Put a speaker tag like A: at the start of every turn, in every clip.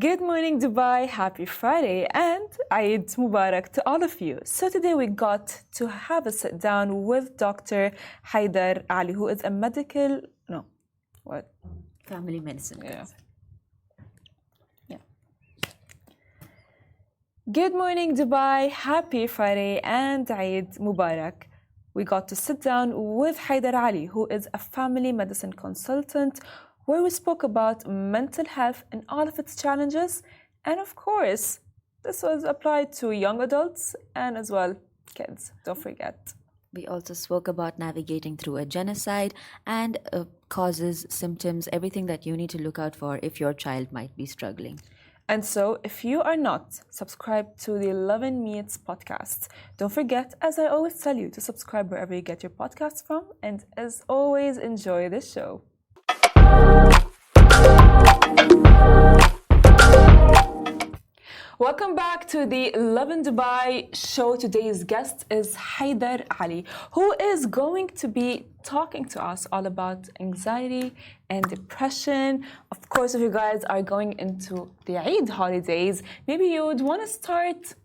A: Good morning, Dubai. Happy Friday and Eid Mubarak to all of you. So today we got to have a sit down with Dr. Haider Ali, who is a
B: family medicine.
A: Yeah. Good morning, Dubai. Happy Friday and Eid Mubarak. We got to sit down with Haider Ali, who is a family medicine consultant, where we spoke about mental health and all of its challenges. And of course, this was applied to young adults and as well kids, don't forget.
B: We also spoke about navigating through a genocide and causes, symptoms, everything that you need to look out for if your child might be struggling.
A: And so, if you are not subscribed to the Lovin Meets podcast, don't forget, as I always tell you, to subscribe wherever you get your podcasts from. And as always, enjoy this show. Welcome back to the Lovin Dubai show. Today's guest is Haider Ali, who is going to be talking to us all about anxiety and depression. Of course, if you guys are going into the Eid holidays, maybe you would want to start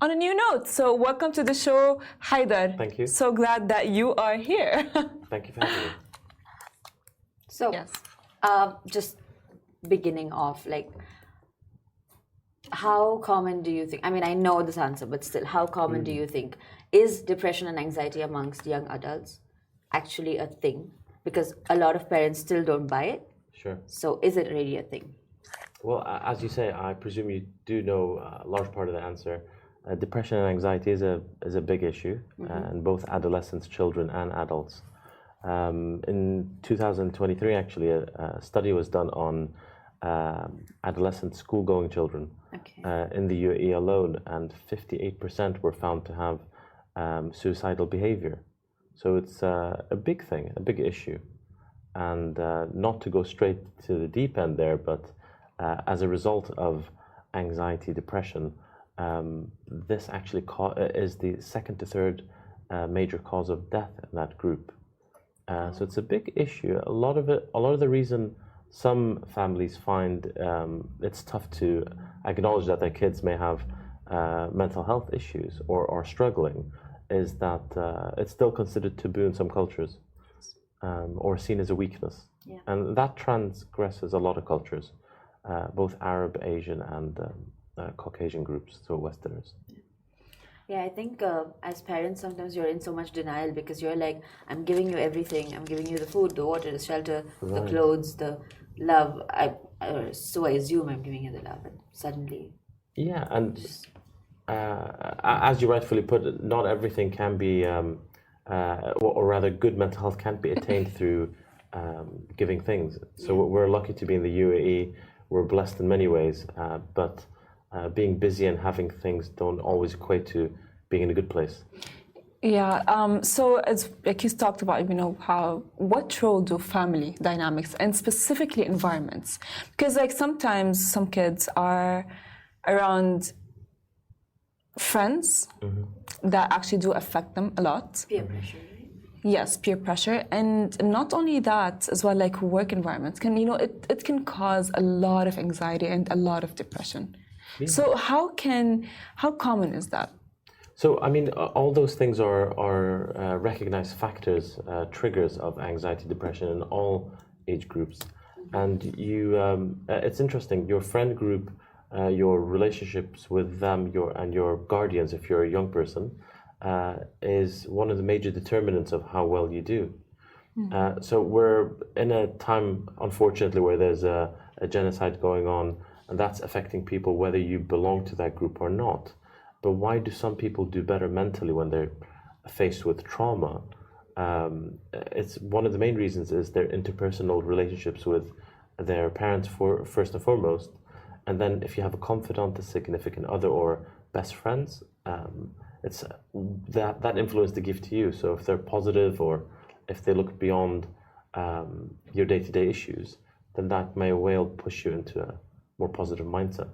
A: on a new note. So welcome to the show, Haider.
C: Thank you.
A: So glad that you are here.
C: Thank you for having me.
B: So,
A: Yes.
B: just beginning off, like, how common do you think, I mean, I know this answer, but still, how common do you think is depression and anxiety amongst young adults actually a thing? Because a lot of parents still don't buy it.
C: Sure.
B: So is it really a thing?
C: Well, as you say, I presume you do know a large part of the answer. Depression and anxiety is a big issue in both adolescents, children, and adults. In 2023, actually, a study was done on adolescent school-going children in the UAE alone, and 58% were found to have suicidal behavior. So it's a big thing, a big issue. And not to go straight to the deep end there, but as a result of anxiety, depression, this actually is the second to third major cause of death in that group. So it's a big issue. A lot of the reason some families find it's tough to acknowledge that their kids may have mental health issues or are struggling is that it's still considered taboo in some cultures or seen as a weakness.
B: Yeah.
C: And that transgresses a lot of cultures, both Arab, Asian, and Caucasian groups, so Westerners.
B: Yeah, I think as parents, sometimes you're in so much denial because you're like, I'm giving you everything. I'm giving you the food, the water, the shelter, the clothes, the love. So I assume I'm giving you the love, and suddenly...
C: Yeah, and as you rightfully put it, not everything can be, or rather good mental health can't be attained through giving things. So we're lucky to be in the UAE. We're blessed in many ways, but being busy and having things don't always equate to being in a good place.
A: Yeah, so as like you talked about, what role do family dynamics and specifically environments? Because like sometimes some kids are around friends that actually do affect them a lot.
B: Peer pressure.
A: Yes, peer pressure, and not only that, as well, like work environments can, it can cause a lot of anxiety and a lot of depression. Yeah. So how common is that?
C: So, I mean, all those things are recognized factors, triggers of anxiety, depression in all age groups. And it's interesting, your friend group, your relationships with them, your guardians, if you're a young person, is one of the major determinants of how well you do. So we're in a time, unfortunately, where there's a genocide going on, and that's affecting people whether you belong to that group or not. But why do some people do better mentally when they're faced with trauma? It's one of the main reasons is their interpersonal relationships with their parents first and foremost. And then if you have a confidant, a significant other, or best friends, it's that influence they give to you. So if they're positive or if they look beyond your day-to-day issues, then that may well push you into a more positive mindset.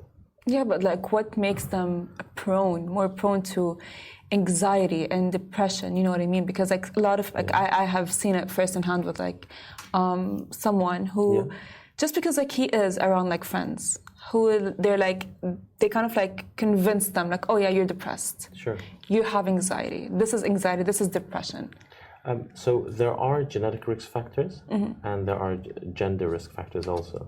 A: Yeah, but like what makes them more prone to anxiety and depression, you know what I mean? Because like a lot of, like I have seen it firsthand with like someone who just because like he is around like friends they kind of like convince them like, oh yeah, you're depressed.
C: Sure.
A: You have anxiety. This is anxiety. This is depression.
C: So there are genetic risk factors and there are gender risk factors also.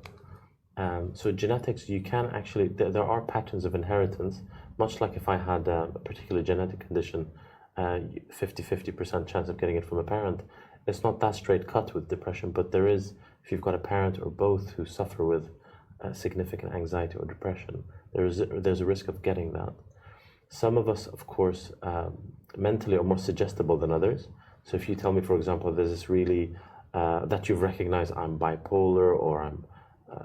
C: So genetics, you can actually, there are patterns of inheritance, much like if I had a particular genetic condition, 50% chance of getting it from a parent. It's not that straight cut with depression, but there is, if you've got a parent or both who suffer with significant anxiety or depression, there's a risk of getting that. Some of us, of course, mentally are more suggestible than others. So if you tell me, for example, there's this really, that you've recognized I'm bipolar or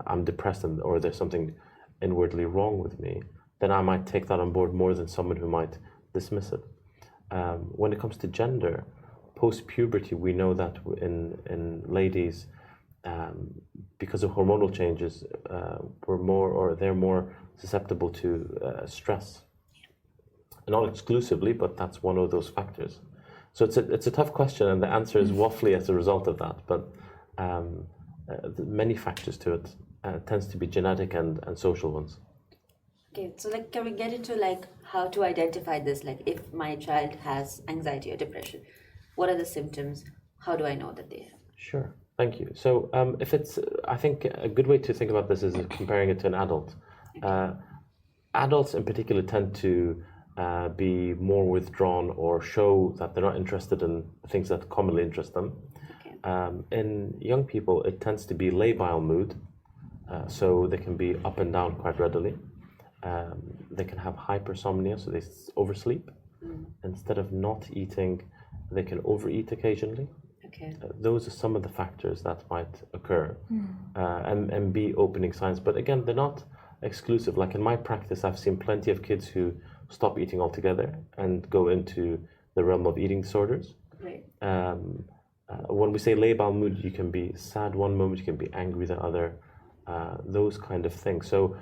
C: I'm depressed or there's something inwardly wrong with me, then I might take that on board more than someone who might dismiss it. When it comes to gender, post-puberty, we know that in ladies, because of hormonal changes, they're more susceptible to stress. Not exclusively, but that's one of those factors. So it's a tough question, and the answer is waffly as a result of that. But many factors to it. It tends to be genetic and social ones.
B: Okay, so like, can we get into like how to identify this? Like, if my child has anxiety or depression, what are the symptoms? How do I know that they have?
C: Sure, thank you. So I think a good way to think about this is comparing it to an adult. Adults in particular tend to be more withdrawn or show that they're not interested in things that commonly interest them. Okay. In young people, it tends to be labile mood, so they can be up and down quite readily. They can have hypersomnia, so they oversleep. Instead of not eating, they can overeat occasionally.
B: Okay.
C: Those are some of the factors that might occur, and be opening signs. But again, they're not exclusive. Like in my practice, I've seen plenty of kids who stop eating altogether and go into the realm of eating disorders.
B: Right.
C: When we say labile mood, you can be sad one moment, you can be angry the other, those kind of things. So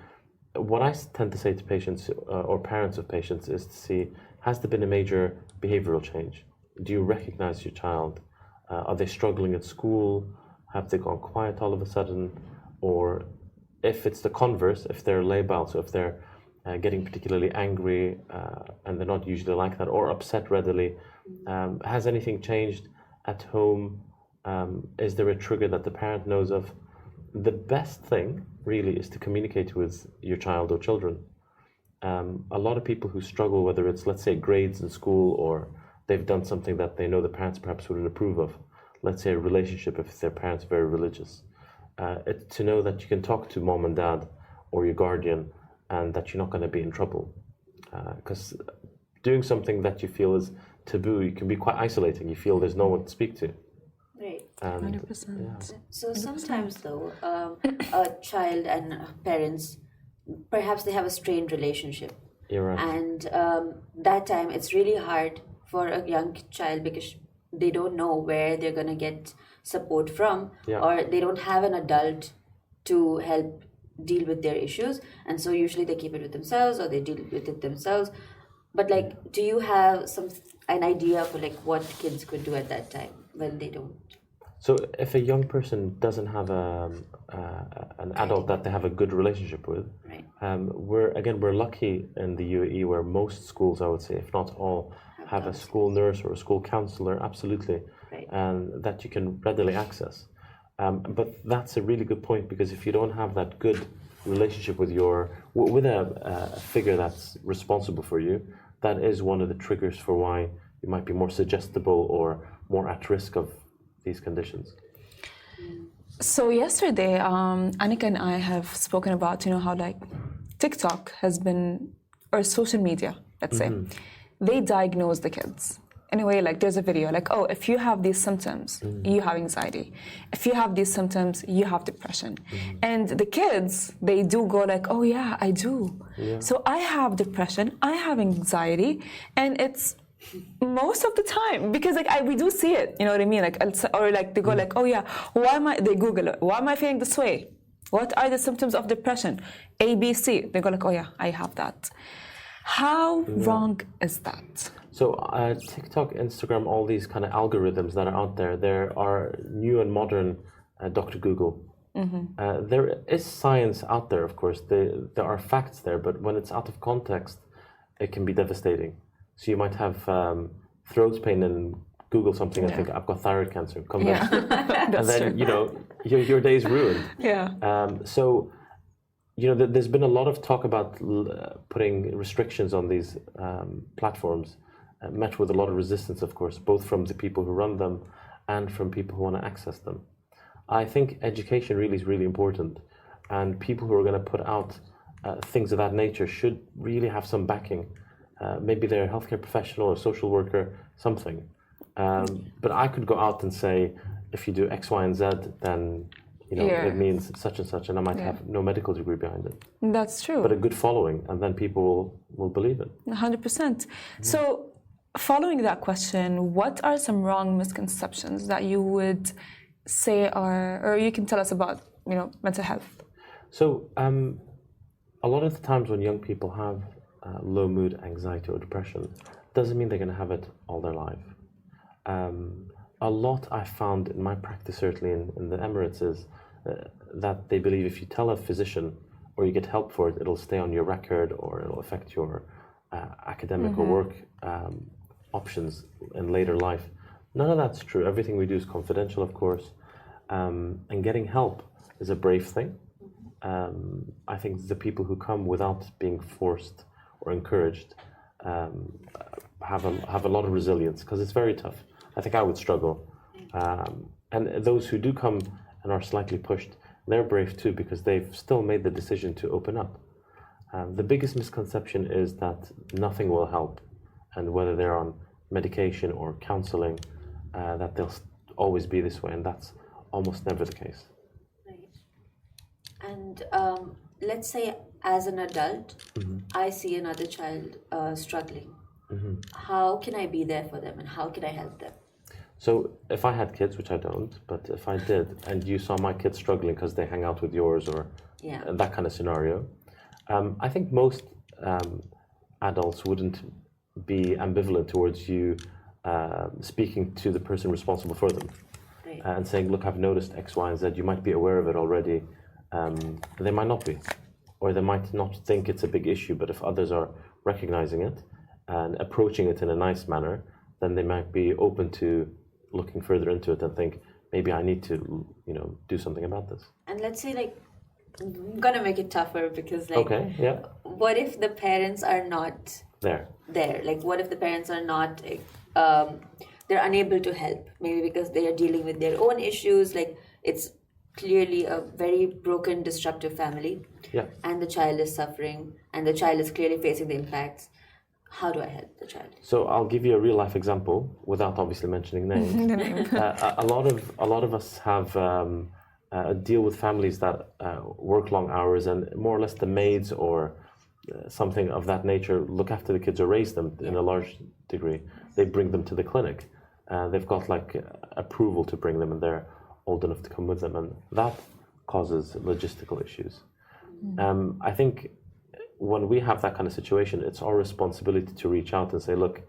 C: what I tend to say to patients or parents of patients is to see, has there been a major behavioral change? Do you recognize your child? Are they struggling at school? Have they gone quiet all of a sudden? Or if it's the converse, if they're labile, so if they're getting particularly angry and they're not usually like that, or upset readily, has anything changed at home? Is there a trigger that the parent knows of? The best thing really is to communicate with your child or children. A lot of people who struggle, whether it's, let's say, grades in school, or they've done something that they know the parents perhaps wouldn't approve of, let's say a relationship if their parents are very religious, to know that you can talk to mom and dad or your guardian and that you're not going to be in trouble. Because doing something that you feel is taboo, you can be quite isolating. You feel there's no one to speak to.
B: Right.
A: 100%.
C: Yeah.
B: So sometimes though, a child and parents, perhaps they have a strained relationship.
C: You're right.
B: And that time it's really hard for a young child because they don't know where they're going to get support from, or they don't have an adult to help deal with their issues, and so usually they keep it with themselves or they deal with it themselves. But like, do you have an idea for like what kids could do at that time when they don't?
C: So if a young person doesn't have an adult that they have a good relationship with,
B: right.
C: We're lucky in the UAE where most schools, I would say, if not all, have a school nurse or a school counselor, absolutely,
B: right.
C: And that you can readily access. But that's a really good point, because if you don't have that good relationship with a figure that's responsible for you, that is one of the triggers for why you might be more suggestible or more at risk of these conditions.
A: So yesterday, Annika and I have spoken about, how like TikTok has been, or social media, let's say, they diagnose the kids. Anyway, like there's a video like, oh, if you have these symptoms, you have anxiety. If you have these symptoms, you have depression. And the kids, they do go like, oh yeah, I do. Yeah. So I have depression, I have anxiety, and it's most of the time, because like we do see it, you know what I mean? Like, or like they go like, oh yeah, they Google it, why am I feeling this way? What are the symptoms of depression? A, B, C. They go like, oh yeah, I have that. How wrong is that?
C: So TikTok, Instagram, all these kind of algorithms that are out there, there are new and modern Dr. Google. There is science out there, of course. There are facts there, but when it's out of context, it can be devastating. So you might have throat pain and Google something and think, I've got thyroid cancer, come back. And then, your day's ruined. So, there's been a lot of talk about putting restrictions on these platforms, met with a lot of resistance, of course, both from the people who run them and from people who want to access them. I think education really is really important, and people who are going to put out things of that nature should really have some backing. Maybe they're a healthcare professional or social worker, something. But I could go out and say, if you do X, Y, and Z, then it means such and such, and I might have no medical degree behind it.
A: That's true.
C: But a good following, and then people will believe it.
A: 100%. So, following that question, what are some wrong misconceptions that you would say or you can tell us about, mental health? So,
C: a lot of the times when young people have low mood, anxiety, or depression, doesn't mean they're going to have it all their life. A lot I found in my practice, certainly in the Emirates, is that they believe if you tell a physician or you get help for it, it'll stay on your record or it'll affect your academic or work options in later life. None of that's true. Everything we do is confidential, of course, and getting help is a brave thing. I think the people who come without being forced or encouraged have a lot of resilience, because it's very tough. I think I would struggle. And those who do come and are slightly pushed, they're brave too, because they've still made the decision to open up. The biggest misconception is that nothing will help, and whether they're on medication or counseling, that they'll always be this way, and that's almost never the case.
B: Right. And let's say as an adult, I see another child struggling. How can I be there for them, and how can I help them?
C: So if I had kids, which I don't, but if I did, and you saw my kids struggling because they hang out with yours or that kind of scenario, I think most adults wouldn't be ambivalent towards you speaking to the person responsible for them.
B: Right.
C: And saying, look, I've noticed X, Y, and Z, you might be aware of it already. They might not be, or they might not think it's a big issue, but if others are recognizing it and approaching it in a nice manner, then they might be open to looking further into it and think, maybe I need to, do something about this.
B: And let's say, I'm gonna make it tougher because, what if the parents are not there? What if the parents are not, they're unable to help, maybe because they are dealing with their own issues, it's clearly a very broken, disruptive family, and the child is suffering, and the child is clearly facing the impacts. How do I help the child?
C: So I'll give you a real life example without obviously mentioning names. A lot of us have deal with families that work long hours, and more or less the maids or something of that nature look after the kids or raise them in a large degree. They bring them to the clinic. They've got approval to bring them, and they're old enough to come with them, and that causes logistical issues. I think when we have that kind of situation, it's our responsibility to reach out and say, look,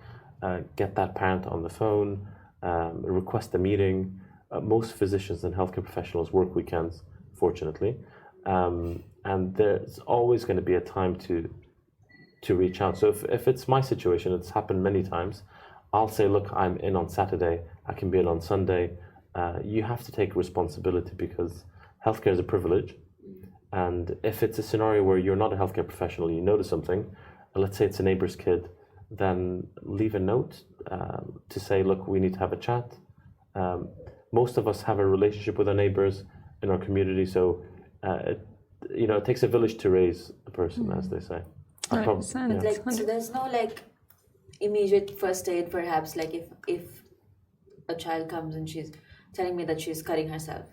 C: get that parent on the phone, request a meeting. Most physicians and healthcare professionals work weekends, fortunately, and there's always going to be a time to reach out. So if it's my situation, it's happened many times, I'll say, look, I'm in on Saturday, I can be in on Sunday. You have to take responsibility, because healthcare is a privilege. And if it's a scenario where you're not a healthcare professional, you notice something, let's say it's a neighbor's kid, then leave a note to say, look, we need to have a chat. Most of us have a relationship with our neighbors in our community, so it takes a village to raise a person, as they say.
A: 100%.
B: So there's no immediate first aid, perhaps, if a child comes and she's telling me that she's cutting herself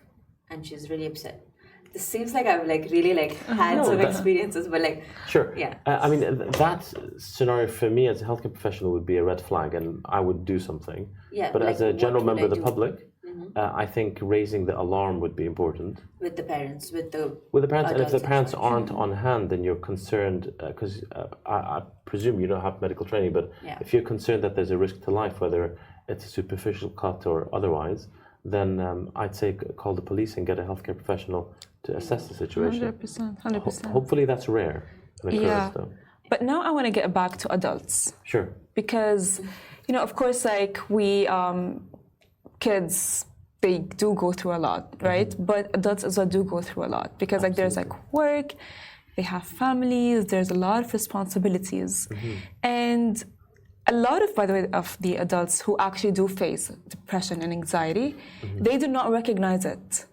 B: and she's really upset. This seems like I've really had some experiences, but
C: sure.
B: Yeah.
C: I mean, that scenario for me as a healthcare professional would be a red flag, and I would do something.
B: Yeah.
C: But as a general member of the public, I think raising the alarm would be important.
B: With the parents, with the
C: parents, and if the parents aren't on hand, then you're concerned, because I presume you don't have medical training, but if you're concerned that there's a risk to life, whether it's a superficial cut or otherwise, then I'd say call the police and get a healthcare professional to assess the situation.
A: 100%, 100%.
C: Hopefully that's rare an occurrence, though.
A: But now I want to get back to adults.
C: Sure.
A: Because, of course, like we kids, they do go through a lot, right? But adults as well do go through a lot because like there's like work, they have families, there's a lot of responsibilities. And a lot of, by the way, of the adults who actually do face depression and anxiety, they do not recognize it.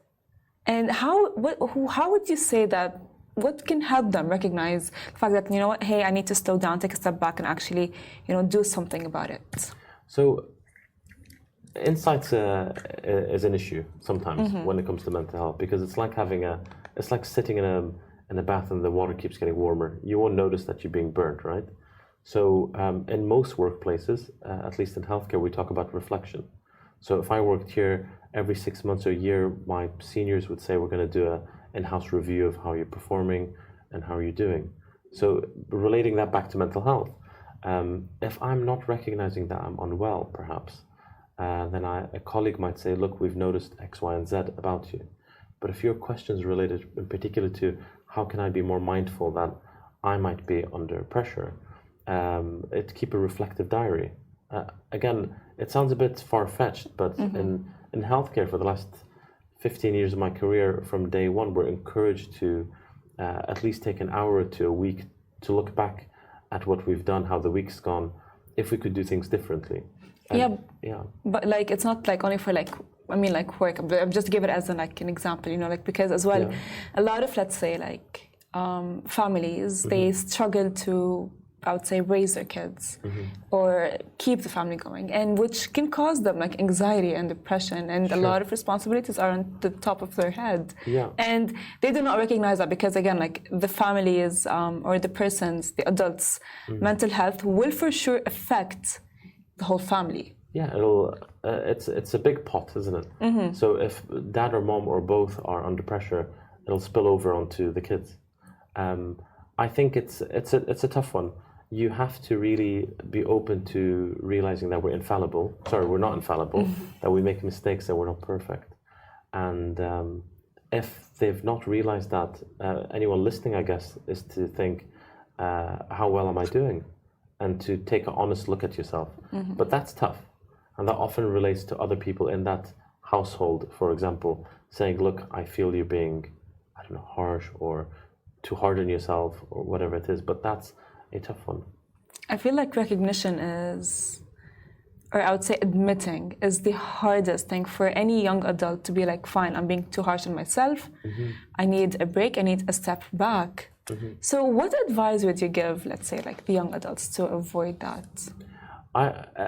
A: And how would you say that, what can help them recognize the fact that, hey, I need to slow down, take a step back and actually, do something about it?
C: So insights is an issue sometimes when it comes to mental health, because it's like sitting in a bath and the water keeps getting warmer. You won't notice that you're being burnt, right? So in most workplaces, at least in healthcare, we talk about reflection. So if I worked here, every 6 months or a year, my seniors would say, we're going to do an in-house review of how you're performing and how you're doing. So relating that back to mental health, if I'm not recognizing that I'm unwell, perhaps, then a colleague might say, look, we've noticed X, Y, and Z about you. But if your questions related in particular to how can I be more mindful that I might be under pressure, keep a reflective diary. Again, it sounds a bit far-fetched, but in healthcare for the last 15 years of my career, from day one, we're encouraged to at least take an hour or two a week to look back at what we've done, how the week's gone, if we could do things differently.
A: But like it's not like only for like work. I'm just give it as an example, because as well, a lot of, let's say, like families, they struggle to, I would say, raise their kids or keep the family going, and which can cause them like anxiety and depression, and a lot of responsibilities are on the top of their head. And they do not recognize that because, again, like the families or the person's, the adults' mental health will for sure affect the whole family.
C: It's a big pot, isn't it? So if dad or mom or both are under pressure, it'll spill over onto the kids. I think it's a tough one. You have to really be open to realizing that we're infallible. Sorry, we're not infallible, that we make mistakes and we're not perfect. And if they've not realized that, anyone listening, I guess, is to think, how well am I doing? And to take an honest look at yourself. But that's tough. And that often relates to other people in that household, for example, saying, look, I feel you're being, harsh or too hard on yourself or whatever it is. But that's a tough one.
A: I feel like recognition is, or I would say admitting, is the hardest thing for any young adult to be like, fine, I'm being too harsh on myself. I need a break. I need a step back. So what advice would you give, let's say, like the young adults to avoid that?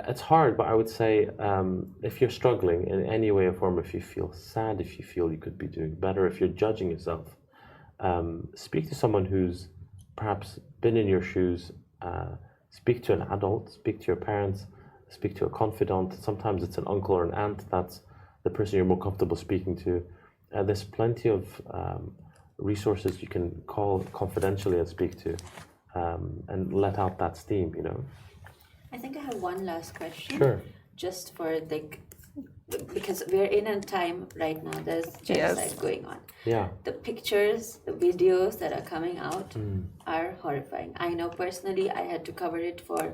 C: It's hard, but I would say if you're struggling in any way or form, if you feel sad, if you feel you could be doing better, if you're judging yourself, speak to someone who's perhaps been in your shoes, speak to an adult, speak to your parents, speak to a confidant. Sometimes it's an uncle or an aunt that's the person you're more comfortable speaking to. There's plenty of resources you can call confidentially and speak to and let out that steam,
B: I think I have one last question.
C: Sure.
B: Just for because we're in a time right now, there's genocide going on. The pictures, the videos that are coming out are horrifying. I know personally I had to cover it for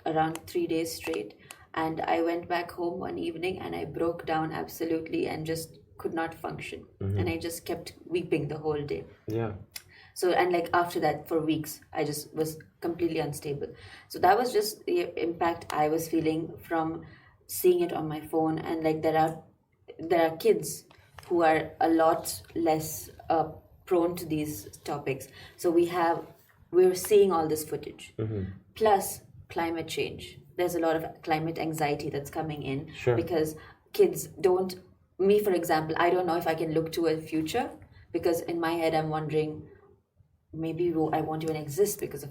B: around 3 days straight, and I went back home one evening and I broke down absolutely and just could not function, and I just kept weeping the whole day. So, and like after that for weeks I just was completely unstable. So that was just the impact I was feeling from seeing it on my phone. And like there are kids who are a lot less prone to these topics. So we're seeing all this footage. Plus climate change. There's a lot of climate anxiety that's coming in because kids don't, me for example, I don't know if I can look to a future, because in my head I'm wondering, maybe I won't even exist because of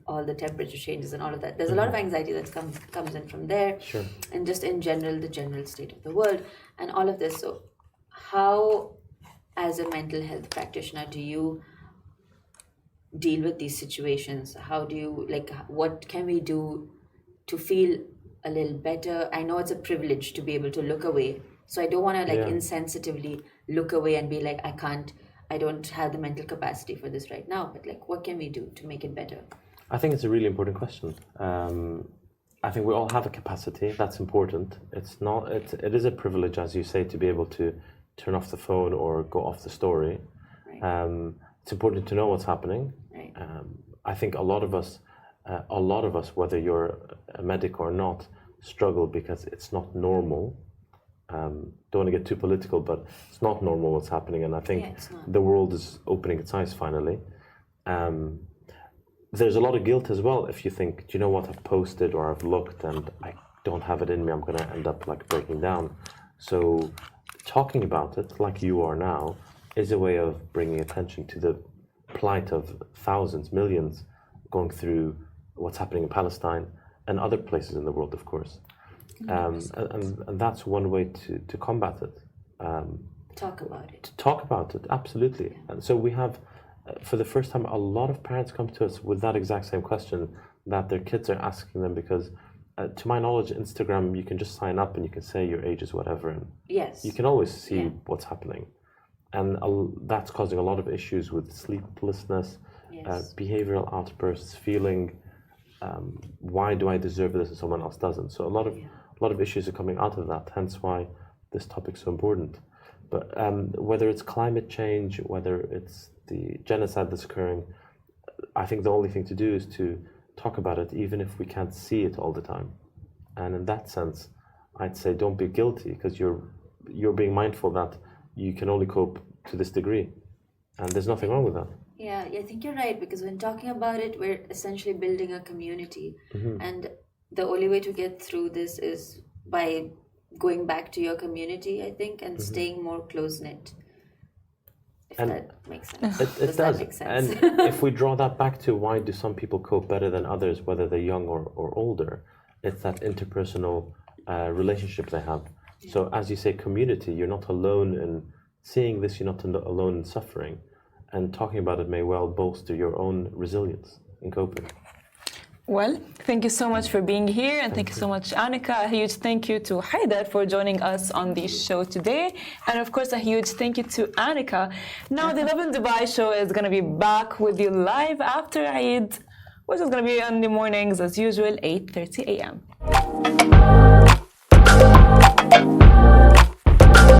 B: all the temperature changes and all of that. There's a lot of anxiety that comes in from there, and just in general, the general state of the world and all of this. So how, as a mental health practitioner, do you deal with these situations? How do you, what can we do to feel a little better? I know it's a privilege to be able to look away So I don't want to like
C: Yeah.
B: insensitively look away and be like, I don't have the mental capacity for this right now. But like, what can we do to make it better?
C: I think it's a really important question. I think we all have a capacity. That's important. It's not. It is a privilege, as you say, to be able to turn off the phone or go off the story.
B: Right.
C: It's important to know what's happening.
B: Right.
C: I think a lot of us, whether you're a medic or not, struggle because it's not normal. Don't want to get too political, but it's not normal what's happening, and I think
B: Yeah, it's not.
C: the world is opening its eyes finally. There's a lot of guilt as well if you think, do you know what, I've posted or I've looked and I don't have it in me, I'm going to end up like breaking down. So talking about it like you are now is a way of bringing attention to the plight of thousands, millions going through what's happening in Palestine and other places in the world, of course. And that's one way to combat it.
B: Talk about it.
C: Talk about it, absolutely. And so we have, for the first time, a lot of parents come to us with that exact same question that their kids are asking them because, to my knowledge, Instagram, you can just sign up and you can say your age is whatever, and
B: Yes.
C: you can always see
B: Yeah.
C: what's happening. And that's causing a lot of issues with sleeplessness,
B: Yes.
C: behavioral outbursts, feeling, why do I deserve this and someone else doesn't? So a lot of issues are coming out of that, hence why this topic's so important. But whether it's climate change, whether it's the genocide that's occurring, I think the only thing to do is to talk about it, even if we can't see it all the time. And in that sense, I'd say don't be guilty because you're being mindful that you can only cope to this degree, and there's nothing wrong with that.
B: Yeah, I think you're right because when talking about it, we're essentially building a community, and the only way to get through this is by going back to your community, I think, and staying more close knit. If
C: And
B: that makes sense.
C: It
B: That
C: does.
B: make sense?
C: And if we draw that back to why do some people cope better than others, whether they're young or older, it's that interpersonal relationship they have. So as you say, community, you're not alone in seeing this, you're not alone in suffering. And talking about it may well bolster your own resilience in coping.
A: Well, thank you so much for being here, and thank you so much, Annika. A huge thank you to Haider for joining us on the show today, and of course, a huge thank you to Annika. Now, the Lovin Dubai show is going to be back with you live after Eid, which is going to be on the mornings as usual, 8:30 a.m.